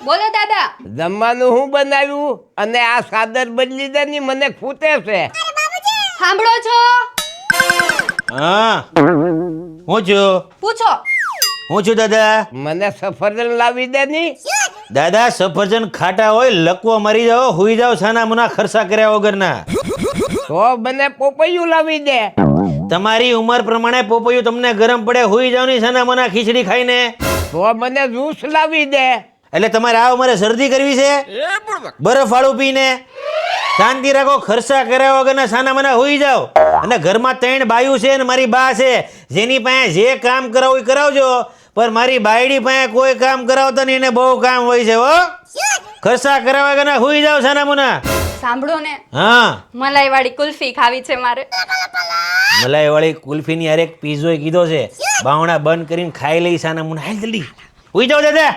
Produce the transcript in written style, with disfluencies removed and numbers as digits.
બોલો દાદા. જમવાનું હું બનાવ્યું અને આ સાદર બદલી દે ની મને ખૂટે છે. સાંભળો છો? હા હું છું પૂછો. હું છું દાદા. મને સફરજન લાવી દે ની. દાદા સફરજન ખાટા હોય લકવો મરી જાઓ હુઈ જાઓ સાના મુના ખર્ચા કર્યા વગરના. તો મને પોપૈયું લાવી દે. તમારી ઉંમર પ્રમાણે પોપૈયું તમને ગરમ પડે હુઈ જાઓ ની સાના મુના ખીચડી ખાઈને. તો મને જ્યુસ લાવી દે. એટલે તમારે આ ઉંમરે શરદી કરવી છે? બરફ વાળું પીને શાંતિ રાખો, ખર્ચા કર્યા વગરના સાના મના હુઈ જાઓ. અને ઘરમાં 3 બાયું છે ને મારી બા છે, જેની પાસે જે કામ કરાવું એ કરાવજો, પણ મારી બાયડી પાસે કોઈ કામ કરાવતા નહીં, એને બહુ કામ હોય છે હો. ખર્ચા કર્યા વગરના હુઈ જાઓ સાના મુના. સાંભળો ને, હા મલાઈ વાળી કુલ્ફી ખાવી છે મારે. મલાઈ વાળી કુલ્ફી ની અરે પીઝો કીધો છે, બાવણા બંધ કરીને ખાઈ લઈ સાના મુના. હાલ જલ્દી હુઈ જાઓ દાદા.